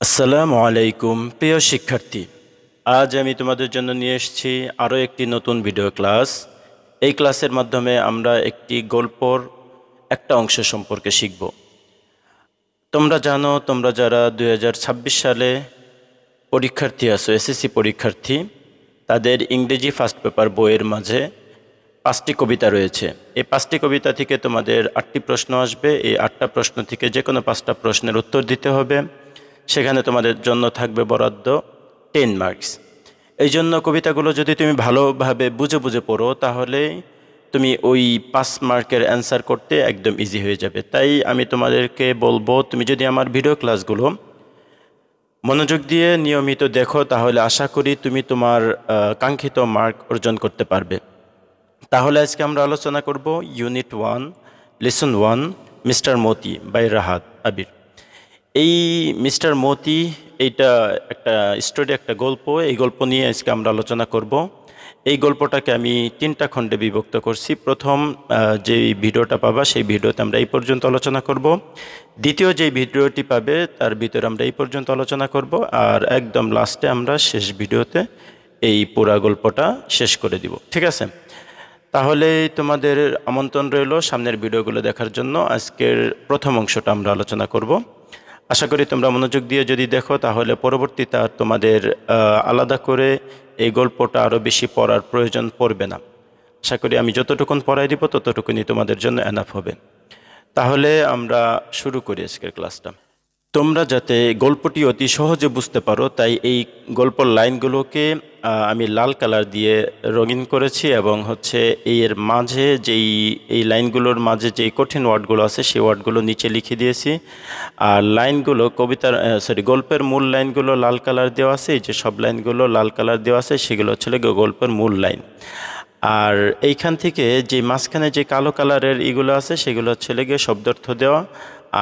আসসালামু আলাইকুম প্রিয় শিক্ষার্থী। আজ আমি তোমাদের জন্য নিয়ে এসেছি আরও একটি নতুন ভিডিও ক্লাস। এই ক্লাসের মাধ্যমে আমরা একটি গল্পর একটা অংশ সম্পর্কে শিখব। তোমরা জানো, তোমরা যারা 2026 সালে পরীক্ষার্থী আছো, এসএসসি পরীক্ষার্থী, তাদের ইংরেজি ফার্স্ট পেপার বইয়ের মাঝে 5টি কবিতা রয়েছে। এই 5টি কবিতা থেকে তোমাদের 8টি প্রশ্ন আসবে। এই 8টা প্রশ্ন থেকে যে কোনো 5টা প্রশ্নের উত্তর দিতে হবে। সেখানে তোমাদের জন্য থাকবে বরাদ্দ 10 মার্কস। এই জন্য কবিতাগুলো যদি তুমি ভালোভাবে বুঝে বুঝে পড়ো, তাহলে তুমি ওই 5 মার্কের অ্যান্সার করতে একদম ইজি হয়ে যাবে। তাই আমি তোমাদেরকে বলবো, তুমি যদি আমার ভিডিও ক্লাসগুলো মনোযোগ দিয়ে নিয়মিত দেখো, তাহলে আশা করি তুমি তোমার কাঙ্ক্ষিত মার্ক অর্জন করতে পারবে। তাহলে আজকে আমরা আলোচনা করব unit 1 lesson 1 mister Moti by Rahat Abir. এই মিস্টার মতি, এইটা একটা স্টোরি, একটা গল্প। এই গল্প নিয়ে আজকে আমরা আলোচনা করব। এই গল্পটাকে আমি 3টা খণ্ডে বিভক্ত করছি। প্রথম যে ভিডিওটা পাবা, সেই ভিডিওতে আমরা এই পর্যন্ত আলোচনা করব। দ্বিতীয় যে ভিডিওটি পাবে, তার ভিতরে আমরা এই পর্যন্ত আলোচনা করব। আর একদম লাস্টে আমরা শেষ ভিডিওতে এই পুরা গল্পটা শেষ করে দিব। ঠিক আছে? তাহলে তোমাদের আমন্ত্রণ রইল সামনের ভিডিওগুলো দেখার জন্য। আজকের প্রথম অংশটা আমরা আলোচনা করব। আশা করি তোমরা মনোযোগ দিয়ে যদি দেখো, তাহলে পরবর্তীতে আর তোমাদের আলাদা করে এই গল্পটা আরও বেশি পড়ার প্রয়োজন পড়বে না। আশা করি আমি যতটুকুন পড়াই দিব ততটুকুনই তোমাদের জন্য এনাফ হবে। তাহলে আমরা শুরু করি আজকের ক্লাসটা। তোমরা যাতে গল্পটি অতি সহজে বুঝতে পারো, তাই এই গল্পর লাইনগুলোকে আমি লাল কালার দিয়ে রঙিন করেছি, এবং এর মাঝে এই লাইনগুলোর মাঝে যেই কঠিন ওয়ার্ডগুলো আছে সেই ওয়ার্ডগুলো নিচে লিখে দিয়েছি। আর লাইনগুলো গল্পের মূল লাইনগুলো লাল কালার দেওয়া আছে। এই যে সব লাইনগুলো লাল কালার দেওয়া আছে, সেগুলো হচ্ছে গল্পের মূল লাইন। আর এইখান থেকে যে মাঝখানে যে কালো কালারের এগুলো আছে, সেগুলো হচ্ছে শব্দার্থ দেওয়া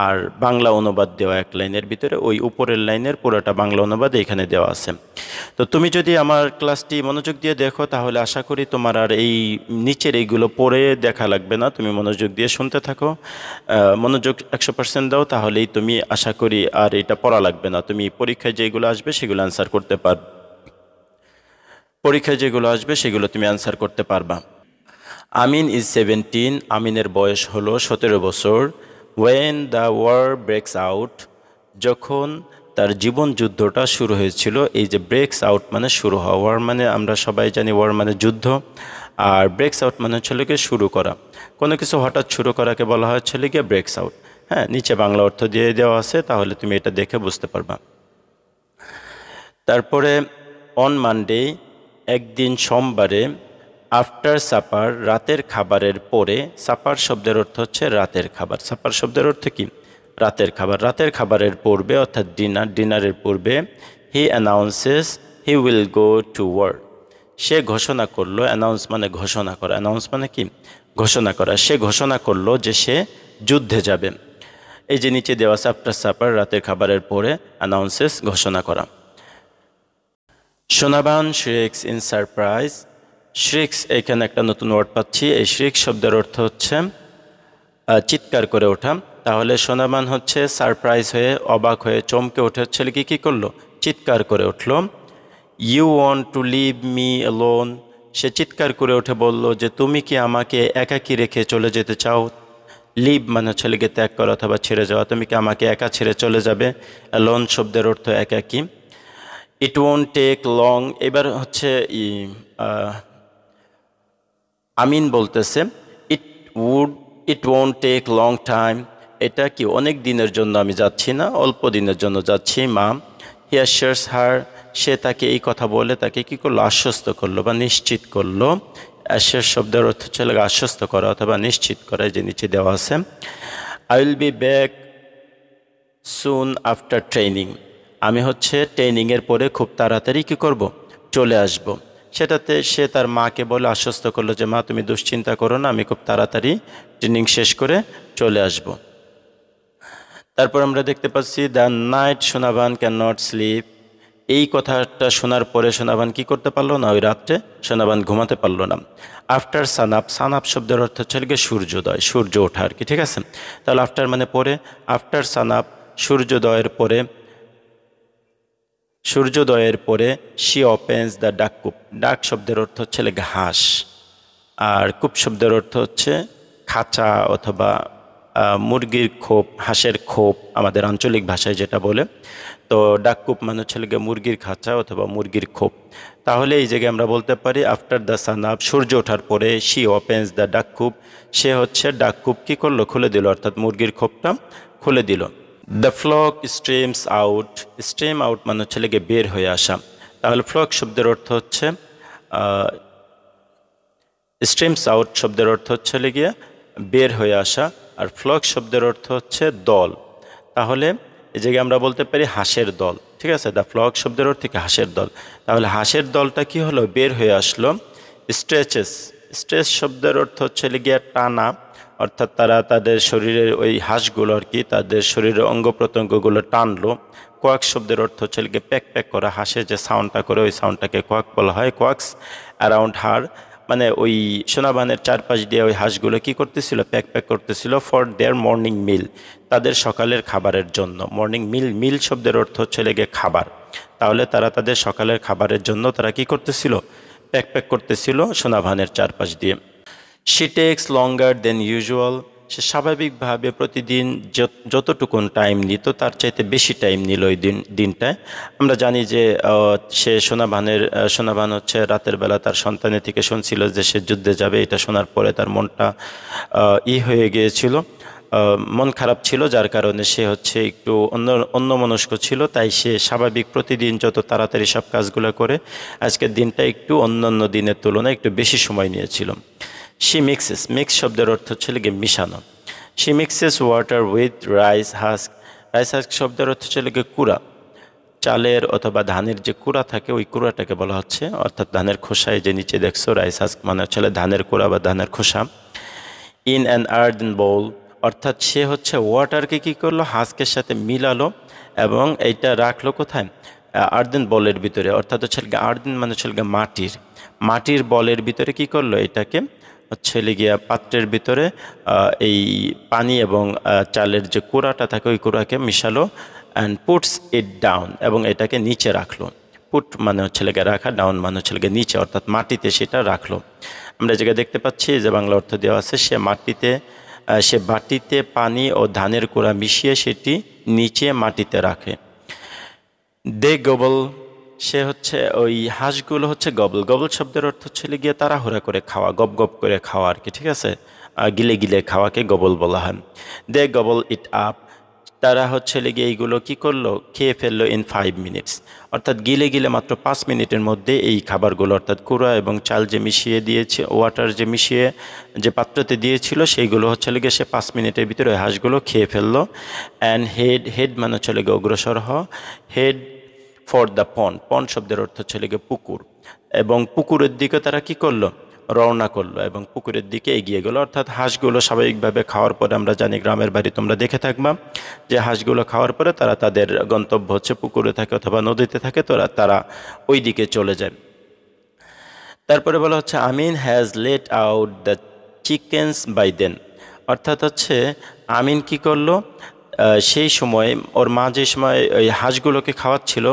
আর বাংলা অনুবাদ দেওয়া এক লাইনের ভিতরে। ওই উপরের লাইনের পুরোটা বাংলা অনুবাদ এখানে দেওয়া আছে। তো তুমি যদি আমার ক্লাসটি মনোযোগ দিয়ে দেখো, তাহলে আশা করি তোমার আর এই নিচের এইগুলো পড়ে দেখা লাগবে না। তুমি মনোযোগ দিয়ে শুনতে থাকো, মনোযোগ 100% দাও, তাহলেই তুমি আশা করি আর এটা পড়া লাগবে না। তুমি পরীক্ষায় যেগুলো আসবে সেগুলো অ্যান্সার করতে পারবে। পরীক্ষায় যেগুলো আসবে সেগুলো তুমি অ্যান্সার করতে পারবা। আমিন ইজ 17। আমিনের বয়স হলো 17 বছর। When the war breaks out, যখন তার জীবন যুদ্ধটা শুরু হয়েছিল। এই যে ব্রেকস আউট মানে শুরু হওয়া, ওয়ার মানে আমরা সবাই জানি ওয়ার মানে যুদ্ধ, আর ব্রেকস আউট মানে হচ্ছে গিয়ে শুরু করা। কোনো কিছু হঠাৎ শুরু করাকে বলা হচ্ছে গিয়ে ব্রেকস আউট। হ্যাঁ, নিচে বাংলা অর্থ দিয়ে দেওয়া আছে, তাহলে তুমি এটা দেখে বুঝতে পারবা। তারপরে অন মানডে, একদিন সোমবারে, আফটার সাপার, রাতের খাবারের পরে। সাপার শব্দের অর্থ হচ্ছে রাতের খাবার। সাপার শব্দের অর্থ কি? রাতের খাবার। রাতের খাবারের পূর্বে অর্থাৎ ডিনারের পূর্বে। He announces he will go to work, সে ঘোষণা করলো। অ্যানাউন্স মানে ঘোষণা করা, অ্যানাউন্স মানে কি? ঘোষণা করা। সে ঘোষণা করলো যে সে যুদ্ধে যাবে। এই যে নিচে দেওয়া আছে আফটার সাপার, রাতের খাবারের পরে, অ্যানাউন্সেস ঘোষণা করা। Sonaban শ্রিক্স in surprise. শ্রিক্স, এখানে একটা নতুন ওয়ার্ড পাচ্ছি। এই শ্রিক্স শব্দের অর্থ হচ্ছে চিৎকার করে ওঠা। তাহলে সোনাবান হচ্ছে সারপ্রাইজ হয়ে, অবাক হয়ে, চমকে ওঠে হচ্ছে কি করলো? চিৎকার করে উঠল। You want to leave me alone, সে চিৎকার করে উঠে বলল যে তুমি কি আমাকে একাকী রেখে চলে যেতে চাও? লিভ মানে হচ্ছে ত্যাগ করা অথবা ছেড়ে যাওয়া। তুমি কি আমাকে একা ছেড়ে চলে যাবে? অ্যালোন শব্দের অর্থ একাকী। ইট ওয়ন্ট টেক লং, এবার হচ্ছে আমিন বলতেছে it won't take long time, এটা কি অনেক দিনের জন্য আমি যাচ্ছি না, অল্প দিনের জন্য যাচ্ছি মা। হি অ্যাশিওরস হার, সে তাকে এই কথা বলে তাকে কি করলো? আশ্বস্ত করলো বা নিশ্চিত করলো। অ্যাশিওর শব্দের অর্থ হচ্ছে আশ্বস্ত করা অথবা নিশ্চিত করা, যে নিচে দেওয়া আছে। I will be back soon after training, আমি ট্রেনিংয়ের পরে খুব তাড়াতাড়ি কি করব? চলে আসব। সেটাতে সে তার মাকে বলে আশ্বস্ত করলো যে মা তুমি দুশ্চিন্তা করো না, আমি খুব তাড়াতাড়ি ট্রেনিং শেষ করে চলে আসব। তারপর আমরা দেখতে পাচ্ছি the night Sonaban can not slip, এই কথাটা শোনার পরে সোনাবান কি করতে পারলো না? ওই রাত্রে সোনাবান ঘুমাতে পারলো না। আফটার সানাপ, সানাপ শব্দের অর্থ হচ্ছে সূর্যোদয়, সূর্য ওঠা আর কি। ঠিক আছে? তাহলে আফটার মানে পরে, আফটার সানাপ সূর্যোদয়ের পরে। সূর্যোদয়ের পরে শি ওপেন্স দ্য ডাককূপ। ডাক শব্দের অর্থ হচ্ছে লেগে হাঁস, আর কূপ শব্দের অর্থ হচ্ছে খাঁচা অথবা মুরগির খোপ, হাঁসের খোপ আমাদের আঞ্চলিক ভাষায় যেটা বলে। তো ডাককূপ মানে হচ্ছে লেগে মুরগির খাঁচা অথবা মুরগির খোপ। তাহলে এই জায়গায় আমরা বলতে পারি আফটার দ্য সান আপ, সূর্য ওঠার পরে শি ওপেন্স দ্য ডাককূপ, সে হচ্ছে ডাককূপ কী করলো, খুলে দিল, অর্থাৎ মুরগির খোপটা খুলে দিল। The flock streams out, stream out মানে হচ্ছে লেগে বের হয়ে আসা। তাহলে ফ্লক শব্দের অর্থ হচ্ছে স্ট্রিমস আউট শব্দের অর্থ হচ্ছে লেগে বের হয়ে আসা, আর ফ্লক শব্দের অর্থ হচ্ছে দল। তাহলে এই জায়গায় আমরা বলতে পারি হাঁসের দল, ঠিক আছে। দ্য ফ্লক শব্দের অর্থ থেকে হাঁসের দল। তাহলে হাঁসের দলটা কি হলো, বের হয়ে আসলো। স্ট্রেচেস, স্ট্রেচ শব্দের অর্থ হচ্ছে লেগে টানা, অর্থাৎ তারা তাদের শরীরের ওই হাঁসগুলো আর কি তাদের শরীরের অঙ্গ প্রত্যঙ্গগুলো টানলো। কোয়াক শব্দের অর্থ হচ্ছে লেগে প্যাক প্যাক করা, হাঁসের যে সাউন্ডটা করে ওই সাউন্ডটাকে কোয়াক বলা হয়, কোয়াক্স অ্যারাউন্ড হার। মানে ওই সোনাবানের চারপাশ দিয়ে ওই হাঁসগুলো কী করতেছিল, প্যাক প্যাক করতেছিল ফর দেয়ার মর্নিং মিল, তাদের সকালের খাবারের জন্য। মর্নিং মিল, মিল শব্দের অর্থ হচ্ছে লেগে খাবার। তাহলে তারা তাদের সকালের খাবারের জন্য তারা কি করতেছিল, প্যাক প্যাক করতেছিল সোনাবানের চারপাশ দিয়ে। She takes longer than usual, সে স্বাভাবিকভাবে প্রতিদিন যতটুকুন টাইম নিত তার চাইতে বেশি টাইম নিল ওই দিনটায়। আমরা জানি যে সে সোনাবান হচ্ছে রাতের বেলা তার সন্তানের থেকে শুনছিল যে সে যুদ্ধে যাবে। এটা শোনার পরে তার মনটা হয়ে গিয়েছিল, মন খারাপ ছিল, যার কারণে সে হচ্ছে একটু অন্যমনস্ক ছিল। তাই সে স্বাভাবিক প্রতিদিন যত তাড়াতাড়ি সব কাজগুলো করে আজকের দিনটা একটু অন্যান্য দিনের তুলনায় একটু বেশি সময় নিয়েছিল। শি মিক্সেস, মিক্স শব্দের অর্থ হচ্ছে লেগে মিশানো। She mixes water with rice husk, rice husk শব্দের অর্থ হচ্ছে লেগে কুড়া, চালের অথবা ধানের যে কুড়া থাকে ওই কুড়াটাকে বলা হচ্ছে, অর্থাৎ ধানের খোসায় যে নিচে দেখছো রাইস হাস্ক মানে হচ্ছে ধানের কুড়া বা ধানের খোসা। ইন অ্যান আর্দেন বোল, অর্থাৎ সে হচ্ছে ওয়াটারকে কী করলো, হাস্কের সাথে মিলালো এবং এইটা রাখলো কোথায়, আর্দেন বলের ভিতরে, অর্থাৎ হচ্ছে আর্দেন মানে হচ্ছে মাটির বলের ভিতরে কি করলো, এটাকে হচ্ছে গিয়া পাত্রের ভিতরে এই পানি এবং চালের যে কুড়াটা থাকে ওই কুড়াকে মিশালো। অ্যান্ড পুটস ইট ডাউন, এবং এটাকে নিচে রাখলো। পুট মানে হচ্ছে লেগে রাখা, ডাউন মানে হচ্ছে লেগে নিচে, অর্থাৎ মাটিতে সেটা রাখলো। আমরা জায়গায় দেখতে পাচ্ছি যে বাংলা অর্থ দেওয়া আছে, সে বাটিতে পানি ও ধানের কুড়া মিশিয়ে সেটি নিচে মাটিতে রাখে। দে গবল, সে হচ্ছে ওই হাঁসগুলো হচ্ছে গবল, গবল শব্দের অর্থ হচ্ছে গিয়ে তাড়াহুড়া করে খাওয়া, গপ গপ করে খাওয়া আর কি, ঠিক আছে। গিলে গিলে খাওয়াকে গবল বলা হয়। দে গবল ইট আপ, তারা হচ্ছে লেগে এইগুলো কি করলো, খেয়ে ফেললো ইন 5 মিনিটস, অর্থাৎ গিলে গিলে মাত্র 5 মিনিটের মধ্যে এই খাবারগুলো, অর্থাৎ কুড়া এবং চাল যে মিশিয়ে দিয়েছে, ওয়াটার যে মিশিয়ে যে পাত্রতে দিয়েছিল সেইগুলো হচ্ছে লেগে সে 5 মিনিটের ভিতরে ওই হাঁসগুলো খেয়ে ফেললো। অ্যান্ড হেড, হেড মানে হচ্ছে লেগে অগ্রসর হওয়া, হেড ফর দ্য পন্ড, পন্ড শব্দের অর্থ হচ্ছে লেগে পুকুর, এবং পুকুরের দিকে তারা কি করলো, রওনা করলো এবং পুকুরের দিকে এগিয়ে গেলো। অর্থাৎ হাঁসগুলো স্বাভাবিকভাবে খাওয়ার পরে, আমরা জানি গ্রামের বাড়ি তোমরা দেখে থাকবা যে হাঁসগুলো খাওয়ার পরে তারা তাদের গন্তব্য হচ্ছে পুকুরে থাকে অথবা নদীতে থাকে, তো তারা ওই দিকে চলে যায়। তারপরে বলা হচ্ছে Amin has let out the chickens by then, অর্থাৎ হচ্ছে আমিন কি করলো, সেই সময় ওর মা যে সময় ওই হাঁসগুলোকে খাওয়াচ্ছিল,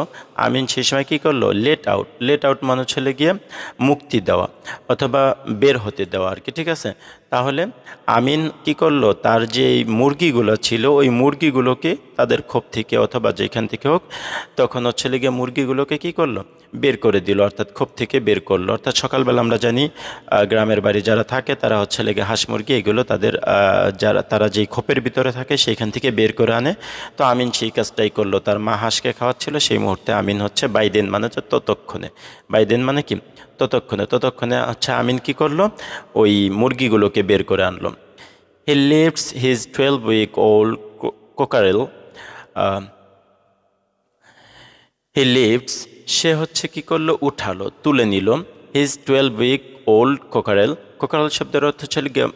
আমিন সেই সময় কী করলো, লেট আউট, লেট আউট মানে ছেলে গিয়ে মুক্তি দেওয়া অথবা বের হতে দেওয়া আর কি, ঠিক আছে। তাহলে আমিন কি করলো, তার যে মুরগিগুলো ছিল ওই মুরগিগুলোকে তাদের খোপ থেকে অথবা যেখান থেকে হোক, তখন হচ্ছে গিয়ে মুরগিগুলোকে কি করলো, বের করে দিল, অর্থাৎ খোপ থেকে বের করলো। অর্থাৎ সকালবেলা আমরা জানি গ্রামের বাড়ি যারা থাকে তারা হচ্ছে লেগে হাঁস মুরগি এগুলো তাদের তারা যেই খোপের ভিতরে থাকে সেইখান থেকে বের করে আনে। তো আমিন সেই কাজটাই করলো, তার মা হাঁসকে খাওয়াচ্ছিল, সেই মুহূর্তে আমিন হচ্ছে বাইদেন মানে হচ্ছে ততক্ষণে, বাইদেন মানে কি ততক্ষণে হচ্ছে আমিন কি করলো, ওই মুরগিগুলোকে বের করে আনলো। He lifts his 12-week old cockerel, he lifts সে হচ্ছে কি করলো, উঠালো, তুলে নিল, his 12-week old cockerel, cockerel শব্দের অর্থ হচ্ছে গিয়ে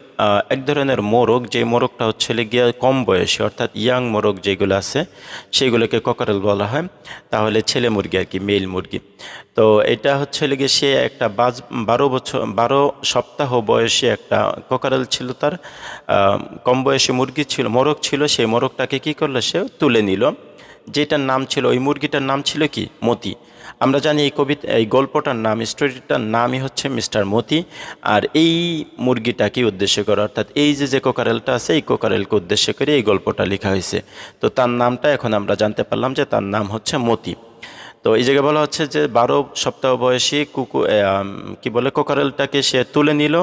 এক ধরনের মোরগ, যে মোরগটা হচ্ছে গিয়ে কম বয়সী, অর্থাৎ ইয়াং মোরগ যেগুলো আছে সেইগুলোকে কোকারেল বলা হয়। তাহলে ছেলে মুরগি আর কি, মেল মুরগি। তো এটা হচ্ছে গিয়ে সে একটা 12 সপ্তাহ বয়সী একটা কোকারেল ছিল, তার কম বয়সী মুরগি ছিল, মোরগ ছিল, সেই মোরগটাকে কি করলো, সে তুলে নিল। যেটার নাম ছিল, ওই মুরগিটার নাম ছিল কি? মতি। আমরা জানি এই গল্পটার নাম, স্টোরিটার নামই হচ্ছে মিস্টার মতি। আর এই মুরগিটাকে উদ্দেশ্য করে, অর্থাৎ এই যে কোকারেলটা আছে, এই কোকারেলকে উদ্দেশ্য করে এই গল্পটা লেখা হয়েছে। তো তার নামটা এখন আমরা জানতে পারলাম যে তার নাম হচ্ছে মতি। তো এই জায়গায় বলা হচ্ছে যে 12 সপ্তাহ বয়সী কি বলে কোকারেলটাকে সে তুলে নিল,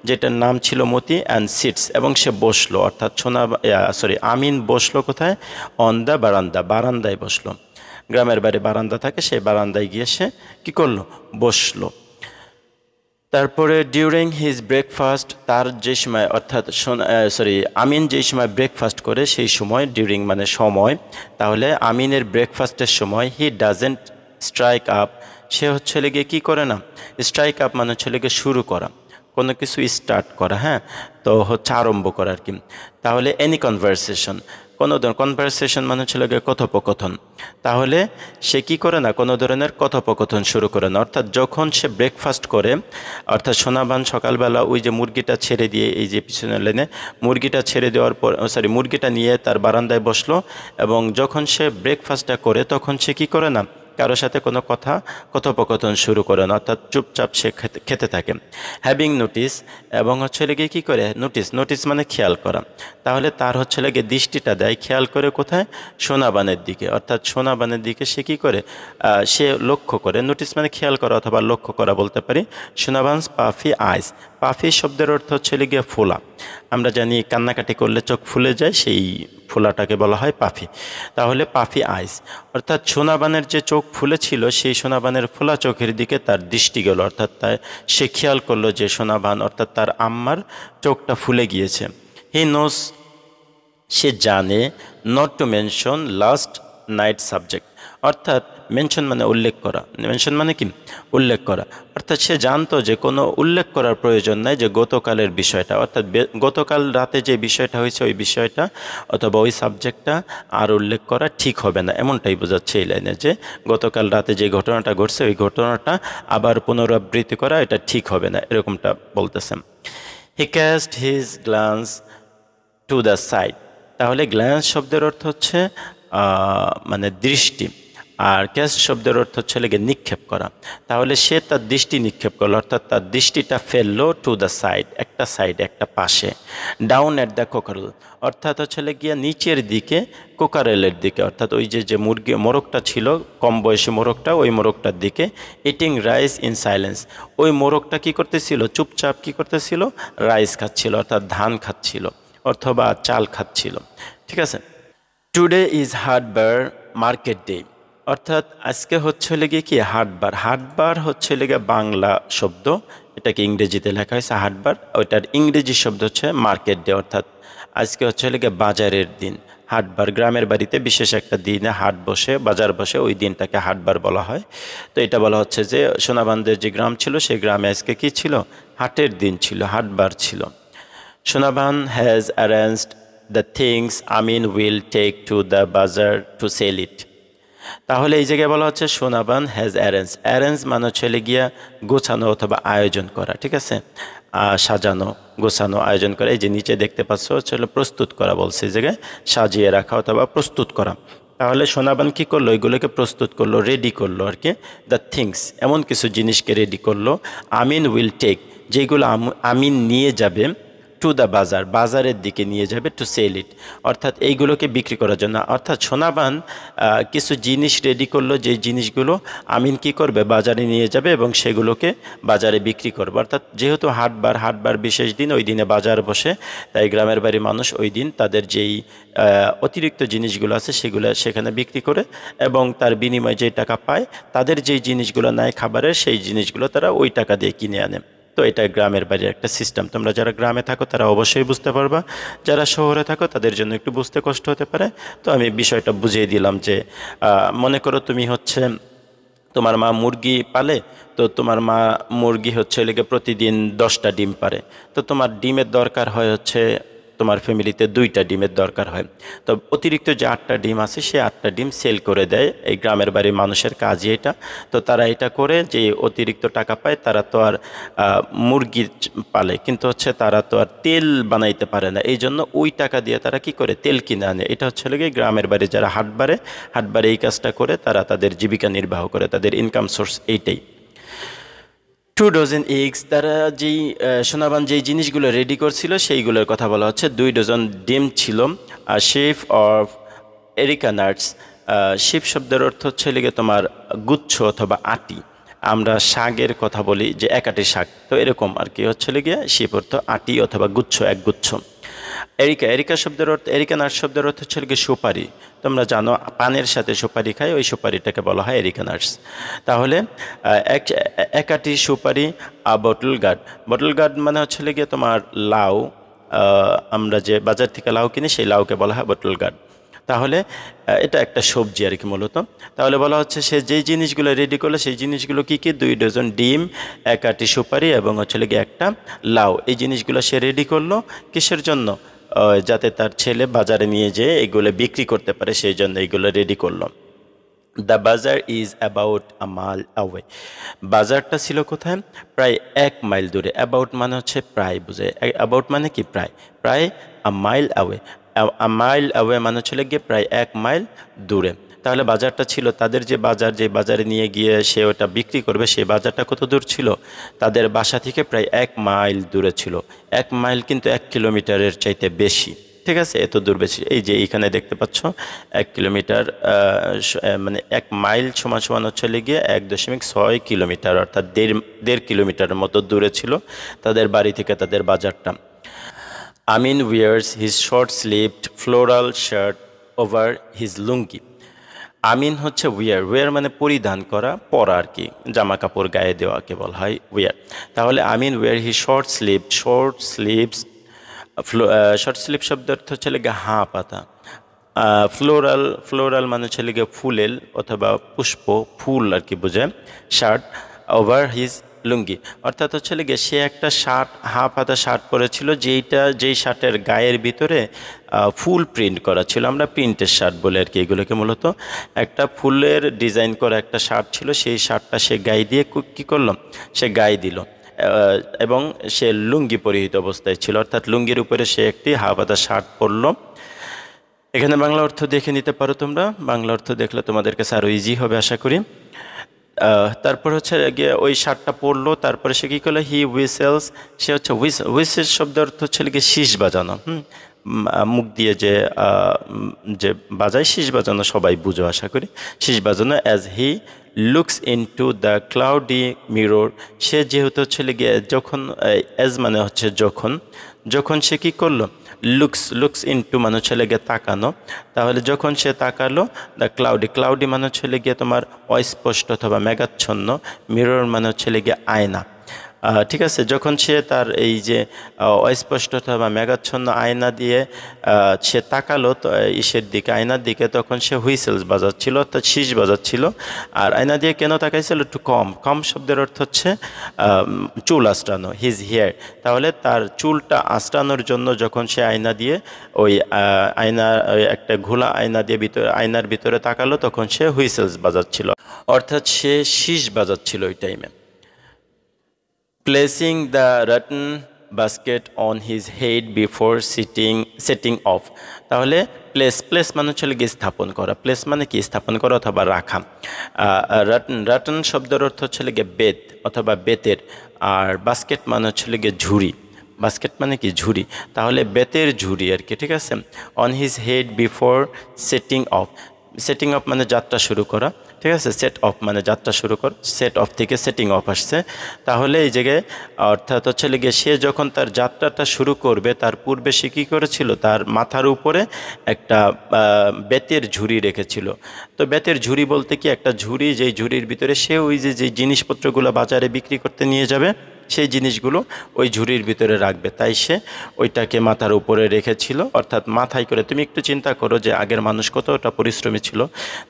যেটার নাম ছিল মতি, অ্যান্ড সিটস, এবং সে বসলো, অর্থাৎ আমিন বসলো কোথায়? অন দ্য বারান্দা, বারান্দায় বসলো। গ্রামের বাড়ি বারান্দা থাকে, সেই বারান্দায় গিয়ে সে কী করলো? বসলো। তারপরে ডিউরিং হিজ ব্রেকফাস্ট, তার যে সময়, অর্থাৎ আমিন যে সময় ব্রেকফাস্ট করে সেই সময়, ডিউরিং মানে সময়, তাহলে আমিনের ব্রেকফাস্টের সময় হি ডাজেন্ট স্ট্রাইক আপ, সে হচ্ছে লেগে কী করে না? স্ট্রাইক আপ মানে হচ্ছে লেগে শুরু করা, কোনো কিছু স্টার্ট করা, হ্যাঁ, তো হচ্ছে আরম্ভ করা আর কি। তাহলে এনি কনভারসেশন, কোনো ধরনের কনভারসেশন মানে হচ্ছে লেগে কথোপকথন, তাহলে সে কি করে না? কোনো ধরনের কথোপকথন শুরু করে না। অর্থাৎ যখন সে ব্রেকফাস্ট করে, অর্থাৎ সোনাবান সকালবেলা ওই যে মুরগিটা ছেড়ে দিয়ে, এই যে পিছনের লাইনে মুরগিটা ছেড়ে দেওয়ার পর, মুরগিটা নিয়ে তার বারান্দায় বসলো, এবং যখন সে ব্রেকফাস্টটা করে তখন সে কি করে না? কারোর সাথে কোনো কথোপকথন শুরু করে না, অর্থাৎ চুপচাপ সে খেতে থাকে। হ্যাভিং নোটিস, এবং হচ্ছে লেগে কী করে? নোটিস মানে খেয়াল করা। তাহলে তার হচ্ছে লেগে দৃষ্টিটা দেয়, খেয়াল করে কোথায়? সোনাবানের দিকে, অর্থাৎ সোনাবানের দিকে সে কী করে? সে লক্ষ্য করে। নোটিস মানে খেয়াল করা অথবা লক্ষ্য করা বলতে পারি। সোনাবানস পাফি আইস, পাফি শব্দের অর্থ হচ্ছে লেগে ফোলা। আমরা জানি কান্নাকাটি করলে চোখ ফুলে যায়, সেই ফোলাটাকে বলা হয় পাফি। তাহলে পাফি আইস, অর্থাৎ সোনাবানের যে চোখ ফুলেছিল, সেই সোনাবানের ফোলা চোখের দিকে তার দৃষ্টি গেল, অর্থাৎ সে খেয়াল করলো যে সোনাবান, অর্থাৎ তার আম্মার চোখটা ফুলে গিয়েছে। হি নোস, সে জানে, not to mention last night subject, অর্থাৎ মেনশন মানে উল্লেখ করা, মেনশন মানে কি? উল্লেখ করা। অর্থাৎ সে জানতো যে কোনো উল্লেখ করার প্রয়োজন নাই, যে গতকালের বিষয়টা, অর্থাৎ গতকাল রাতে যে বিষয়টা হয়েছে ওই বিষয়টা অথবা ওই সাবজেক্টটা আর উল্লেখ করা ঠিক হবে না, এমনটাই বোঝাচ্ছে এই লাইনে, যে গতকাল রাতে যে ঘটনাটা ঘটছে ওই ঘটনাটা আবার পুনরাবৃত্তি করা এটা ঠিক হবে না, এরকমটা বলতেছেন। He cast his glance to the side, তাহলে গ্ল্যান্স শব্দের অর্থ হচ্ছে মানে দৃষ্টি, আর ক্যাস্ট শব্দের অর্থ হচ্ছে লেগে নিক্ষেপ করা। তাহলে সে তার দৃষ্টি নিক্ষেপ করলো, অর্থাৎ তার দৃষ্টিটা ফেললো টু দ্য সাইড, একটা সাইডে, একটা পাশে। ডাউন অ্যাট দ্য কোকারেল, অর্থাৎ হচ্ছে গিয়া নিচের দিকে, কোকারেলের দিকে, অর্থাৎ ওই যে মুরগি মোরগটা ছিল, কম বয়সী মোরগটা, ওই মোরগটার দিকে। ইটিং রাইস ইন সাইলেন্স, ওই মোরগটা কী করতেছিল? চুপচাপ কী করতেছিল? রাইস খাচ্ছিল, অর্থাৎ ধান খাচ্ছিল অথবা চাল খাচ্ছিল। ঠিক আছে। টুডে ইজ হাটবার মার্কেট ডে, অর্থাৎ আজকে হচ্ছে লেগে কি? হাটবার। হাটবার হচ্ছে লেগে বাংলা শব্দ, এটাকে ইংরেজিতে লেখা হয়েছে হাটবার, ওইটার ইংরেজি শব্দ হচ্ছে মার্কেট ডে, অর্থাৎ আজকে হচ্ছে লেগে বাজারের দিন। হাটবার, গ্রামের বাড়িতে বিশেষ একটা দিনে হাট বসে, বাজার বসে, ওই দিনটাকে হাটবার বলা হয়। তো এটা বলা হচ্ছে যে সোনাবান্দের যে গ্রাম ছিল, সেই গ্রামে আজকে কি ছিল? হাটের দিন ছিল, হাটবার ছিল। Sonaban has arranged the things Amin will take to the bazaar to sell it. তাহলে এই জায়গায় বলা হচ্ছে সোনাবান হ্যাজ অ্যারেঞ্জ মানে হচ্ছে গিয়া গোছানো অথবা আয়োজন করা, ঠিক আছে, সাজানো, গোছানো, আয়োজন করা। এই যে নিচে দেখতে পাচ্ছ হচ্ছে প্রস্তুত করা বলছে, এই জায়গায় সাজিয়ে রাখা অথবা প্রস্তুত করা। তাহলে সোনাবান কী করলো? এগুলোকে প্রস্তুত করলো, রেডি করলো আর কি। দ্য থিংস, এমন কিছু জিনিসকে রেডি করলো। আমিন উইল টেক, যেগুলো আমিন নিয়ে যাবে, টু দ্য বাজার, বাজারের দিকে নিয়ে যাবে, টু সেল ইট, অর্থাৎ এইগুলোকে বিক্রি করার জন্য। অর্থাৎ সোনাবান কিছু জিনিস রেডি করলো, যে জিনিসগুলো আমিন কি করবে? বাজারে নিয়ে যাবে এবং সেগুলোকে বাজারে বিক্রি করবে। অর্থাৎ যেহেতু হাটবার বিশেষ দিন, ওই দিনে বাজার বসে, তাই গ্রামের বাড়ির মানুষ ওই দিন তাদের যেই অতিরিক্ত জিনিসগুলো আছে সেগুলো সেখানে বিক্রি করে, এবং তার বিনিময়ে যে টাকা পায়, তাদের যেই জিনিসগুলো নেয় খাবারের, সেই জিনিসগুলো তারা ওই টাকা দিয়ে কিনে আনে। তো এটা গ্রামের বাড়ির একটা সিস্টেম। তোমরা যারা গ্রামে থাকো তারা অবশ্যই বুঝতে পারবা, যারা শহরে থাকো তাদের জন্য একটু বুঝতে কষ্ট হতে পারে। তো আমি বিষয়টা বুঝিয়ে দিলাম যে মনে করো তুমি হচ্ছে তোমার মা মুরগি পালে, তো তোমার মা মুরগি হচ্ছে লেগে প্রতিদিন 10টা ডিম পারে, তো তোমার ডিমের দরকার হয় হচ্ছে তোমার ফ্যামিলিতে 2টা ডিমের দরকার হয়। তো অতিরিক্ত যে 8টা ডিম আছে সেই 8টা ডিম সেল করে দেয় এই গ্রামের বাড়ির মানুষের কাজই এটা। তো তারা এটা করে যে অতিরিক্ত টাকা পায়, তারা তো আর মুরগি পালে, কিন্তু হচ্ছে তারা তো আর তেল বানাইতে পারে না, এই জন্য ওই টাকা দিয়ে তারা কি করে তেল কিনে আনে। এটা হচ্ছে লেগে গ্রামের বাড়ি যারা হাট বারে এই কাজটা করে তারা তাদের জীবিকা নির্বাহ করে, তাদের ইনকাম সোর্স এইটাই। 2 ডজন এগস, তারা যেই সোনাবান যেই জিনিসগুলো রেডি করছিল সেইগুলোর কথা বলা হচ্ছে। 2 ডজন ডিম ছিল। Sheaf of areca nuts, sheaf শব্দের অর্থ হচ্ছে লেগে তোমার গুচ্ছ অথবা আটি। আমরা শাকের কথা বলি যে একাটি শাক, তো এরকম আর কি হচ্ছে লেগে শিপ অর্থ আটি অথবা গুচ্ছ, একগুচ্ছ। এরিকা শব্দের অর্থ, এরিকা নাটস শব্দের অর্থ হচ্ছে লেগে সুপারি। তোমরা জানো পানের সাথে সুপারি খায়, ওই সুপারিটাকে বলা হয় এরিকা নাটস। তাহলে একাটি সুপারি, বটল গার্ড। বটল গার্ড মানে হচ্ছে লেগে তোমার লাউ, আমরা যে বাজার থেকে লাউ কিনি সেই লাউকে বলা হয় বটল গার্ড। তাহলে এটা একটা সবজি আর কি মূলত। তাহলে বলা হচ্ছে সে যেই জিনিসগুলো রেডি করলো সেই জিনিসগুলো কি কি, 2 ডজন ডিম, একাটি সুপারি এবং হচ্ছে লেগে একটা লাউ, এই জিনিসগুলো সে রেডি করলো কিসের জন্য, যাতে তার ছেলে বাজারে নিয়ে যেয়ে এগুলো বিক্রি করতে পারে, সেই জন্য এইগুলো রেডি করলো। দ্য বাজার is about a mile away, বাজারটা ছিল কোথায়, প্রায় 1 মাইল দূরে। অ্যাবাউট মানে হচ্ছে প্রায় বুঝে, অ্যাবাউট মানে কি প্রায়, প্রায় আ মাইল অ্যাওয়ে। আ মাইল অ্যাওয়ে মানে হচ্ছে গিয়ে প্রায় 1 মাইল দূরে। তাহলে বাজারটা ছিল তাদের যে বাজার, যে বাজারে নিয়ে গিয়ে সে ওটা বিক্রি করবে, সেই বাজারটা কত দূর ছিল, তাদের বাসা থেকে প্রায় 1 মাইল দূরে ছিল। 1 মাইল কিন্তু 1 কিলোমিটারের চাইতে বেশি, ঠিক আছে, এত দূর বেশি। এই যে এইখানে দেখতে পাচ্ছ 1 কিলোমিটার, মানে 1 মাইল সমান সমান হচ্ছে গিয়ে 1.6 কিলোমিটার, অর্থাৎ 1.5 কিলোমিটারের মতো দূরে ছিল তাদের বাড়ি থেকে তাদের বাজারটা। আমিন wears his short-sleeved floral shirt over his লুঙ্গি। আমিন হচ্ছে ওয়ার মানে পরিধান করা, পরা আর কি, জামা কাপড় গায়ে দেওয়াকে বলা হয় ওয়ার। তাহলে আমিন হি শর্ট স্লিভস, শর্ট স্লিভ শব্দ অর্থ হচ্ছে লেগে হাঁ পাতা। ফ্লোরাল মানে হচ্ছে লেগে ফুলেল অথবা পুষ্প, ফুল আর কি বোঝায়। শার্ট ওভার হিজ লুঙ্গি, অর্থাৎ হচ্ছে লেগে সে একটা শার্ট, হাঁ পাতা শার্ট পরেছিল, যেই শার্টের গায়ের ভিতরে ফুল প্রিন্ট করা ছিল, আমরা প্রিন্টের শার্ট বলে আর কি এগুলোকে। মূলত একটা ফুলের ডিজাইন করা একটা শার্ট ছিল, সেই শার্টটা সে গায়ে দিয়ে কী করলো, সে গায়ে দিল, এবং সে লুঙ্গি পরিহিত অবস্থায় ছিল, অর্থাৎ লুঙ্গির উপরে সে একটি হাঁ পাতা শার্ট পরলো। এখানে বাংলা অর্থ দেখে নিতে পারো তোমরা, বাংলা অর্থ দেখলে তোমাদের কাছে আরও ইজি হবে আশা করি। তারপর হচ্ছে গিয়ে ওই শার্টটা পরলো, তারপরে সে কী করলো, হি হুইসেলস, সে হচ্ছে হুইসেল শব্দ অর্থ হচ্ছে গিয়ে শীষ বাজানো। মুখ দিয়ে যে যে বাজায়, শীষ বাজানো সবাই বুঝো আশা করি, শীষ বাজানো। As he looks into the cloudy mirror, সে যেহেতু হচ্ছে গিয়ে যখন, অ্যাজ মানে হচ্ছে যখন সে কী করলো, লুকস ইনটু মানে হচ্ছে গিয়ে তাকানো। তাহলে যখন সে তাকালো, দ্য ক্লাউডি মানে হচ্ছে গিয়ে তোমার অস্পষ্ট অথবা মেঘাচ্ছন্ন, মিরর মানে হচ্ছে গিয়ে আয়না, ঠিক আছে। যখন সে তার এই যে অস্পষ্ট অথবা মেঘাচ্ছন্ন আয়না দিয়ে সে তাকালো ইসের দিকে, আয়নার দিকে, তখন সে হুইসেলস বাজাচ্ছিল, অর্থাৎ শীষ বাজাচ্ছিল। আর আয়না দিয়ে কেন তাকাইছিল, একটু কম শব্দের অর্থ হচ্ছে চুল আঁচড়ানো, হিজ হেয়ার। তাহলে তার চুলটা আঁচড়ানোর জন্য যখন সে আয়না দিয়ে ওই একটা ঘোলা আয়না দিয়ে আয়নার ভিতরে তাকালো, তখন সে হুইসেলস বাজাচ্ছিল, অর্থাৎ সে শীষ বাজাচ্ছিল ওই টাইমে। Placing the rotten basket on his head before setting of, তাহলে প্লেস মানে হচ্ছে গিয়ে স্থাপন করা, প্লেস মানে কি স্থাপন করা অথবা রাখা। রটন শব্দের অর্থ হচ্ছে গিয়ে বেত অথবা বেতের, আর বাস্কেট মানে হচ্ছে গিয়ে ঝুড়ি, বাস্কেট মানে কি ঝুড়ি, তাহলে বেতের ঝুড়ি আর কি, ঠিক আছে। On his head before setting of মানে যাত্রা শুরু করা, ঠিক আছে। সেট অফ মানে যাত্রা শুরু কর, সেট অফ থেকে সেটিং অফ আসছে। তাহলে এই জায়গায় অর্থাৎ হচ্ছে গিয়ে সে যখন তার যাত্রাটা শুরু করবে, তার পূর্বে সে কী করেছিল, তার মাথার উপরে একটা বেতের ঝুড়ি রেখেছিল। তো বেতের ঝুড়ি বলতে কি, একটা ঝুড়ি, যেই ঝুড়ির ভিতরে সে ওই যে জিনিসপত্রগুলো বাজারে বিক্রি করতে নিয়ে যাবে, সেই জিনিসগুলো ওই ঝুড়ির ভিতরে রাখবে, তাই সে ওইটাকে মাথার উপরে রেখেছিল, অর্থাৎ মাথায় করে। তুমি একটু চিন্তা করো যে আগের মানুষ কতটা পরিশ্রমী ছিল,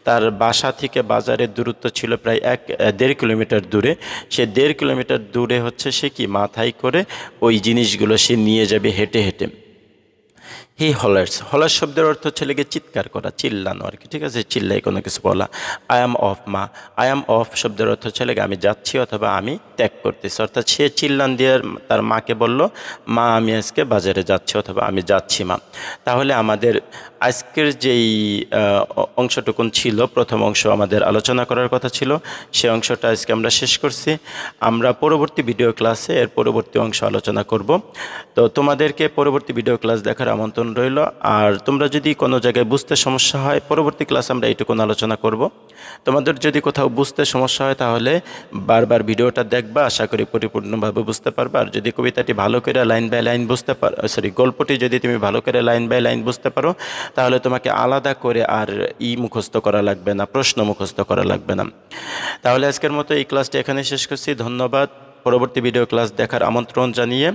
তার বাসা থেকে বাজারের দূরত্ব ছিল প্রায় 1.5 কিলোমিটার দূরে, সে 1.5 কিলোমিটার দূরে হচ্ছে সে কি মাথায় করে ওই জিনিসগুলো সে নিয়ে যাবে হেঁটে হেঁটে। হি হলার্স। হলার্স শব্দের অর্থ হচ্ছে লেগে চিৎকার করা, চিল্লানো আর কি, ঠিক আছে, চিল্লাই কোনো কিছু বলা। আই অ্যাম অফ মা, আই অ্যাম অফ শব্দের অর্থ হচ্ছে লেগে আমি যাচ্ছি অথবা আমি ত্যাগ করতেছি, অর্থাৎ সে চিল্লান দিয়ে তার মাকে বলল, মা আমি আজকে বাজারে যাচ্ছি অথবা আমি যাচ্ছি মা। তাহলে আমাদের আজকের যেই অংশটুকুন ছিল, প্রথম অংশ আমাদের আলোচনা করার কথা ছিল, সে অংশটা আজকে আমরা শেষ করছি। আমরা পরবর্তী ভিডিও ক্লাসে এর পরবর্তী অংশ আলোচনা করব। তো তোমাদেরকে পরবর্তী ভিডিও ক্লাস দেখার আমন্ত্রণ রইল। আর তোমরা যদি কোনো জায়গায় বুঝতে সমস্যা হয়, পরবর্তী ক্লাস আমরা এইটুকুন আলোচনা করব। তোমাদের যদি কোথাও বুঝতে সমস্যা হয় তাহলে বারবার ভিডিওটা দেখবা, আশা করি পরিপূর্ণভাবে বুঝতে পারবা। আর যদি কবিতাটি ভালো করে লাইন বাই লাইন বুঝতে পারো, গল্পটি যদি তুমি ভালো করে লাইন বাই লাইন বুঝতে পারো, তাহলে তোমাকে আলাদা করে আর মুখস্থ করা লাগবে না, প্রশ্ন মুখস্থ করা লাগবে না। তাহলে আজকের মতো এই ক্লাসটি এখানে শেষ করছি। ধন্যবাদ। পরবর্তী ভিডিও ক্লাস দেখার আমন্ত্রণ জানিয়ে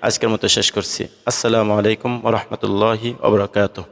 আজকের মতো শেষ করছি। আসসালামু আলাইকুম ওয়া রাহমাতুল্লাহি ওয়া বারাকাতুহু।